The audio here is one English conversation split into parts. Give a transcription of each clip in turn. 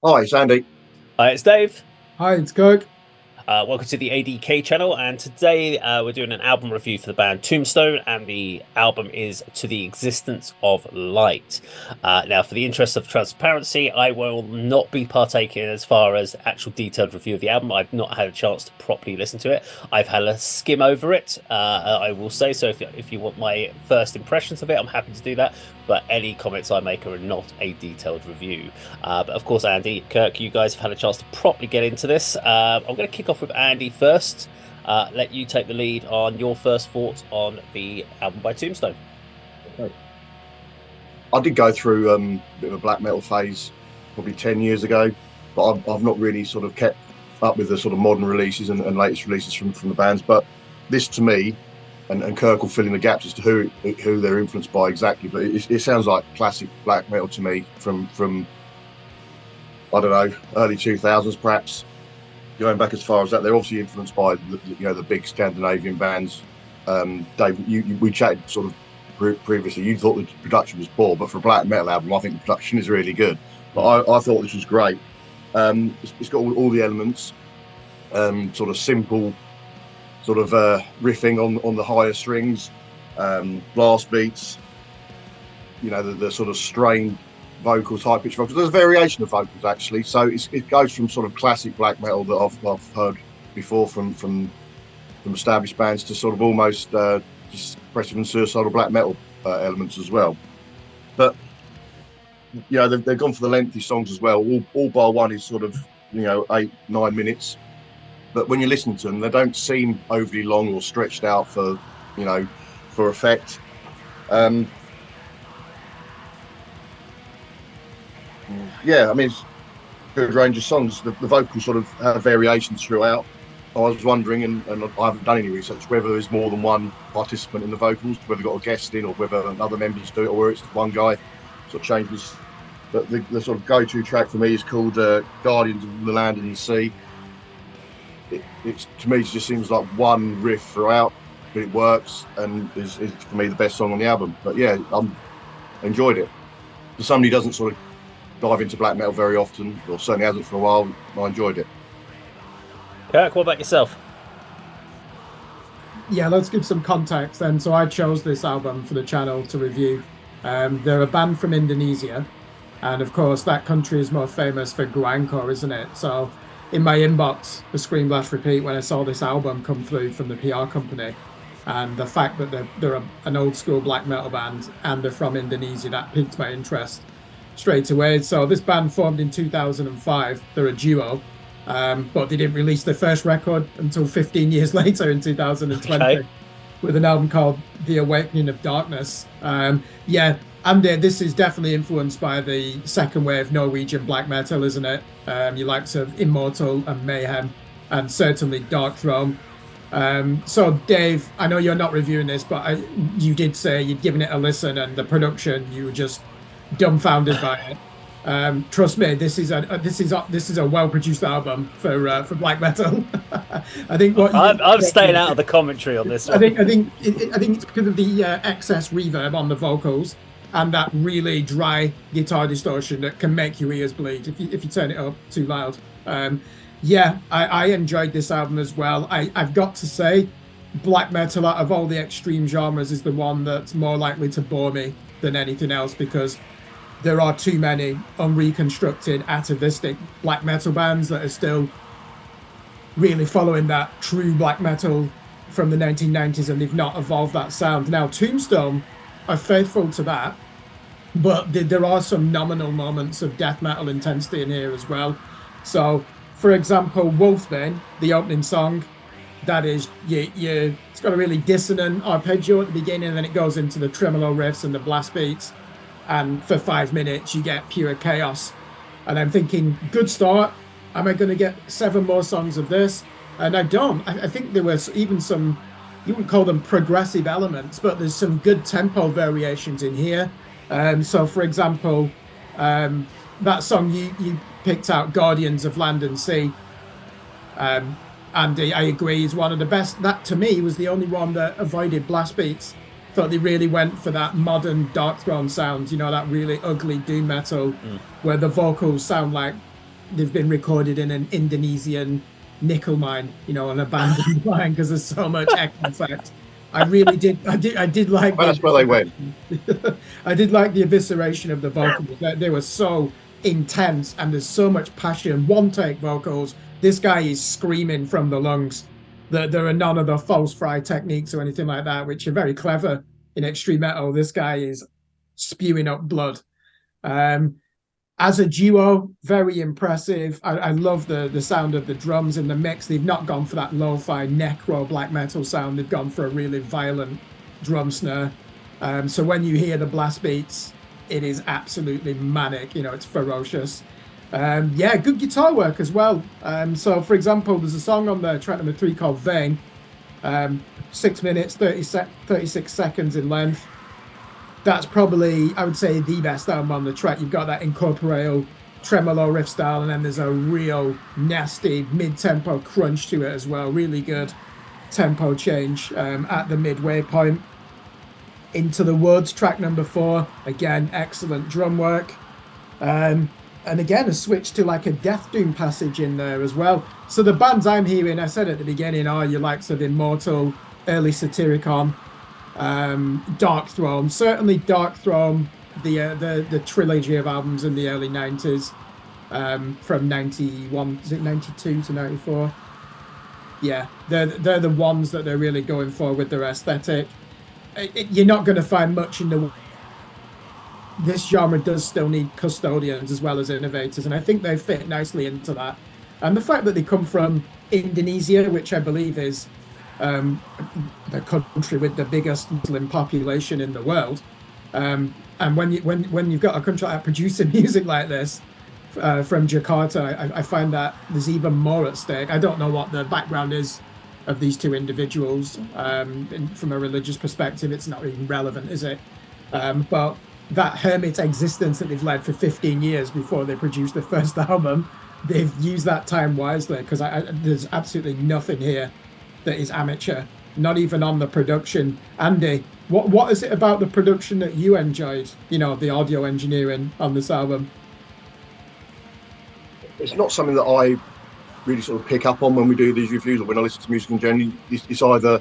Hi, it's Andy. Hi, it's Dave. Hi, it's Kirk. Welcome to the A.D.K channel, and today we're doing an album review for the band Tombstone, and the album is To the Existence of Light. Now, for the interest of transparency, I will not be partaking as far as actual detailed review of the album. I've not had a chance to properly listen to it. I've had a skim over it, I will say, so if you want my first impressions of it, I'm happy to do that, but any comments I make are not a detailed review. But of course, Andy, Kirk, you guys have had a chance to properly get into this. I'm going to kick off with Andy first. Let you take the lead on your first thoughts on the album by Tombstone. Okay. I did go through a bit of a black metal phase probably 10 years ago, but I've not really sort of kept up with the sort of modern releases and latest releases from the bands. But this to me, and Kirk will fill in the gaps as to who they're influenced by exactly, but it sounds like classic black metal to me from I don't know, early 2000s perhaps. Going back as far as that, they're obviously influenced by the big Scandinavian bands. Dave, we chatted sort of previously. You thought the production was poor, but for a black metal album, I think the production is really good. But I thought this was great. It's got all the elements, sort of simple, sort of riffing on the higher strings, blast beats. The sort of strained vocals, high pitched vocals. There's a variation of vocals actually, so it goes from sort of classic black metal that I've heard before from established bands to sort of almost just depressive and suicidal black metal elements as well. But they've gone for the lengthy songs as well. All bar one is sort of 8-9 minutes, but when you're listening to them, they don't seem overly long or stretched out for effect. I mean, it's a good range of songs. The vocals sort of have variations throughout. I was wondering, and I haven't done any research, whether there's more than one participant in the vocals, whether they've got a guest in, or whether other members do it, or whether it's one guy sort of changes. But the sort of go-to track for me is called Guardians of the Land and the Sea. It's to me, it just seems like one riff throughout, but it works, and is for me the best song on the album. But yeah, I enjoyed it. For somebody who doesn't sort of dive into black metal very often, or certainly hasn't for a while, I enjoyed it. Kirk, what about yourself? Yeah, let's give some context then. So I chose this album for the channel to review. They're a band from Indonesia, and of course that country is more famous for grindcore, isn't it? So in my inbox, the Scream Blast Repeat, when I saw this album come through from the PR company, and the fact that they're an old school black metal band and they're from Indonesia, that piqued my interest straight away. So this band formed in 2005. They're a duo, but they didn't release their first record until 15 years later in 2020, okay, with an album called The Awakening of Darkness. And this is definitely influenced by the second wave Norwegian black metal, isn't it? Your likes of Immortal and Mayhem, and certainly Dark Throne. So Dave, I know you're not reviewing this, but you did say you'd given it a listen, and the production, you were just dumbfounded by it. Trust me, this is a well-produced album for black metal. I think I'm staying out of the commentary on this one. I think it's because of the excess reverb on the vocals and that really dry guitar distortion that can make your ears bleed if you turn it up too loud. I enjoyed this album as well. I've got to say, black metal out of all the extreme genres is the one that's more likely to bore me than anything else, because there are too many unreconstructed, atavistic black metal bands that are still really following that true black metal from the 1990s, and they've not evolved that sound. Now, Tombstone are faithful to that, but there are some nominal moments of death metal intensity in here as well. So, for example, Wolfbane, the opening song, that is, it's got a really dissonant arpeggio at the beginning, and then it goes into the tremolo riffs and the blast beats. And for 5 minutes, you get pure chaos. And I'm thinking, good start. Am I going to get 7 more songs of this? And I don't. I think there was even some, you wouldn't call them progressive elements, but there's some good tempo variations in here. So, for example, that song you picked out, Guardians of Land and Sea, Andy, I agree, is one of the best. That, to me, was the only one that avoided blast beats. Thought they really went for that modern Dark Throne sound, that really ugly doom metal, where the vocals sound like they've been recorded in an Indonesian nickel mine, an abandoned mine, because there's so much echo effect. I really did. I did like. Well, that's where they went. I did like the evisceration of the vocals. They were so intense, and there's so much passion. One take vocals. This guy is screaming from the lungs. There are none of the false fry techniques or anything like that, which are very clever in extreme metal. This guy is spewing up blood. As a duo, very impressive. I love the sound of the drums in the mix. They've not gone for that lo-fi necro black metal sound. They've gone for a really violent drum snare. So when you hear the blast beats, it is absolutely manic. It's ferocious. Good guitar work as well. So, for example, there's a song on the track number 3 called Vain. 6 minutes, 36 seconds in length. That's probably, I would say, the best album on the track. You've got that incorporeal tremolo riff style, and then there's a real nasty mid-tempo crunch to it as well. Really good tempo change at the midway point. Into the Woods, track number 4. Again, excellent drum work. And again, a switch to like a Death Doom passage in there as well. So the bands I'm hearing, I said at the beginning, are your likes of Immortal, early Satyricon, Dark Throne. Certainly Dark Throne, the trilogy of albums in the early 90s, from 91, is it 92 to 94? Yeah, they're the ones that they're really going for with their aesthetic. You're not going to find much in the... This genre does still need custodians as well as innovators, and I think they fit nicely into that. And the fact that they come from Indonesia, which I believe is the country with the biggest Muslim population in the world, and when you've got a country like producing music like this from Jakarta, I find that there's even more at stake. I don't know what the background is of these two individuals. From a religious perspective, it's not even relevant, is it? But that hermit existence that they've led for 15 years before they produced the first album, they've used that time wisely, because there's absolutely nothing here that is amateur, not even on the production. Andy, what is it about the production that you enjoyed, the audio engineering on this album? It's not something that I really sort of pick up on when we do these reviews, or when I listen to music in general. It's either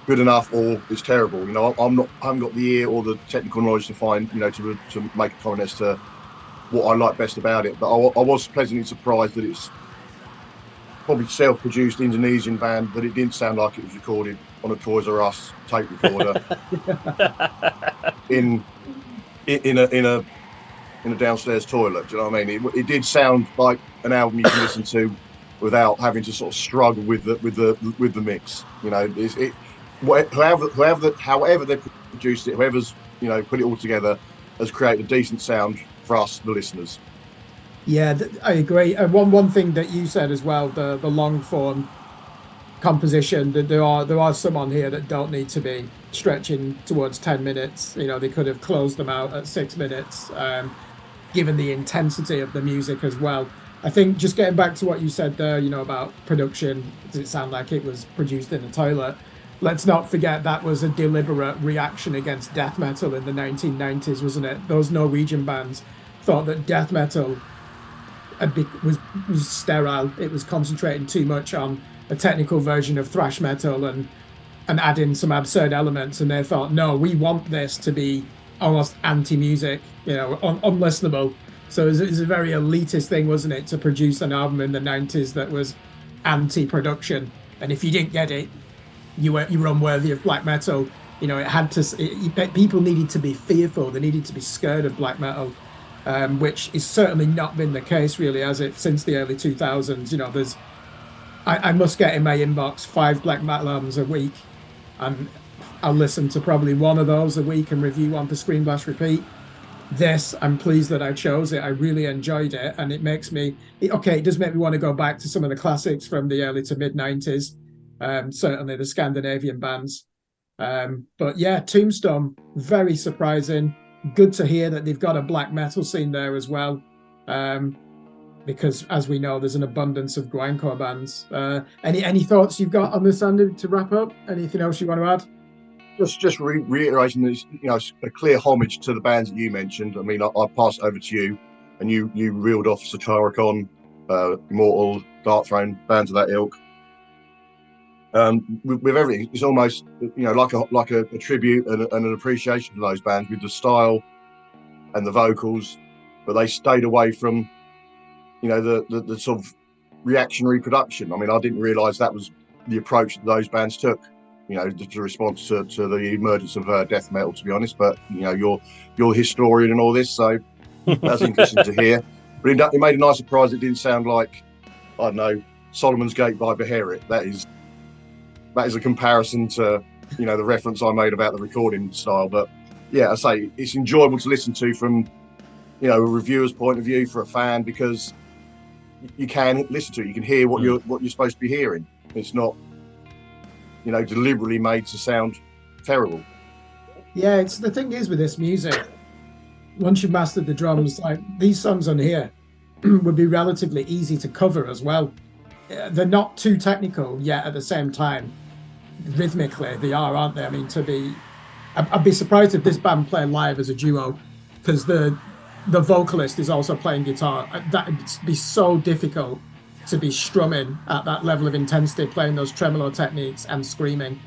good enough or it's terrible. I haven't got the ear or the technical knowledge to find, to make a comment as to what I like best about it. But I was pleasantly surprised that it's probably self-produced Indonesian band, but it didn't sound like it was recorded on a Toys R Us tape recorder in a downstairs toilet. Do you know what I mean? It did sound like an album you can listen to without having to sort of struggle with the mix. However they produced it, whoever's put it all together, has created a decent sound for us, the listeners. Yeah, I agree. One thing that you said as well, the long form composition, that there are some on here that don't need to be stretching towards 10 minutes. They could have closed them out at 6 minutes, given the intensity of the music as well. I think, just getting back to what you said there, about production, does it sound like it was produced in a toilet? Let's not forget that was a deliberate reaction against death metal in the 1990s, wasn't it? Those Norwegian bands thought that death metal was sterile. It was concentrating too much on a technical version of thrash metal and adding some absurd elements, and they thought, no, we want this to be almost anti-music, unlistenable. So it was a very elitist thing, wasn't it, to produce an album in the 90s that was anti-production, and if you didn't get it, you were unworthy of black metal. It had to. People needed to be fearful. They needed to be scared of black metal, which is certainly not been the case, really, has it, since the early 2000s. I must get in my inbox 5 black metal albums a week, and I'll listen to probably one of those a week and review one for Screen Blast Repeat. This, I'm pleased that I chose it. I really enjoyed it, and it makes me... it does make me want to go back to some of the classics from the early to mid-90s. Certainly the Scandinavian bands. But yeah, Tombstone, very surprising. Good to hear that they've got a black metal scene there as well. Because, as we know, there's an abundance of grindcore bands. Any thoughts you've got on this, Andy, to wrap up? Anything else you want to add? Just reiteration that it's a clear homage to the bands that you mentioned. I mean, I'll pass it over to you. and you reeled off Sakaricon, Immortal, Dark Throne, bands of that ilk. With everything, it's almost like a tribute and an appreciation to those bands with the style and the vocals, but they stayed away from the sort of reactionary production. I mean, I didn't realise that was the approach that those bands took. The response to the emergence of death metal, to be honest. But you're a historian and all this, so that's interesting to hear. But it made a nice surprise. It didn't sound like, I don't know, Solomon's Gate by Beherit. That is a comparison to the reference I made about the recording style. But yeah, I say it's enjoyable to listen to from a reviewer's point of view, for a fan, because you can listen to it. You can hear what you're supposed to be hearing. It's not deliberately made to sound terrible. Yeah, it's the thing is with this music, once you've mastered the drums, like these songs on here would be relatively easy to cover as well. They're not too technical, yet at the same time, rhythmically they are, aren't they? I mean, I'd be surprised if this band played live as a duo, because the vocalist is also playing guitar. That'd be so difficult to be strumming at that level of intensity, playing those tremolo techniques and screaming.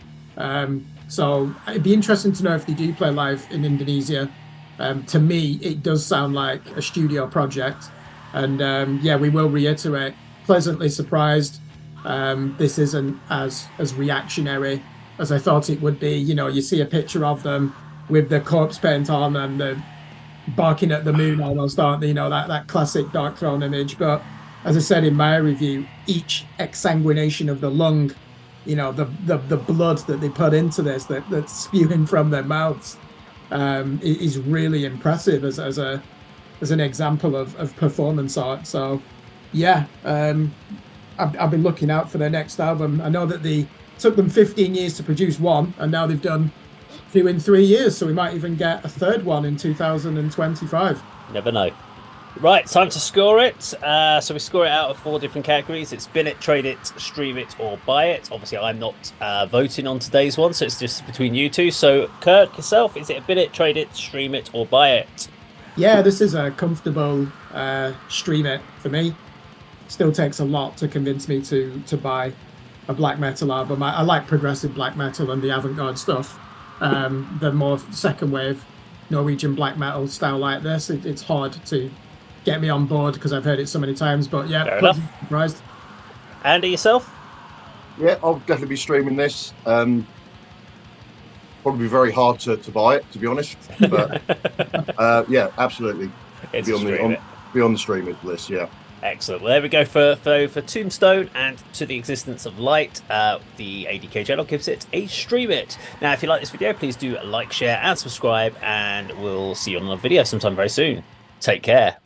So it'd be interesting to know if they do play live in Indonesia. To me, it does sound like a studio project. And we will reiterate, pleasantly surprised. This isn't as reactionary as I thought it would be. You see a picture of them with the corpse paint on and the barking at the moon almost, aren't they? That classic Dark Throne image. But as I said in my review, each exsanguination of the lung, the blood that they put into this, that's spewing from their mouths, is really impressive as an example of performance art. So yeah, I've been looking out for their next album. I know that they took them 15 years to produce one, and now they've done 2 in 3 years, so we might even get a third one in 2025. Never know. Right, time to score it. So we score it out of 4 different categories. It's bin it, trade it, stream it, or buy it. Obviously, I'm not voting on today's one, so it's just between you two. So, Kirk, yourself, is it a bin it, trade it, stream it, or buy it? Yeah, this is a comfortable stream it for me. Still takes a lot to convince me to buy a black metal album. I like progressive black metal and the avant-garde stuff. The more second wave Norwegian black metal style like this, it's hard to get me on board because I've heard it so many times. But yeah, fair enough. Surprised. Andy, yourself? Yeah, I'll definitely be streaming this. Probably be very hard to buy it, to be honest. But yeah, absolutely. It's be on the streaming list, yeah. Excellent. Well, there we go for Tombstone and To the Existence of Light. The A.D.K channel gives it a stream it. Now, if you like this video, please do like, share, and subscribe, and we'll see you on another video sometime very soon. Take care.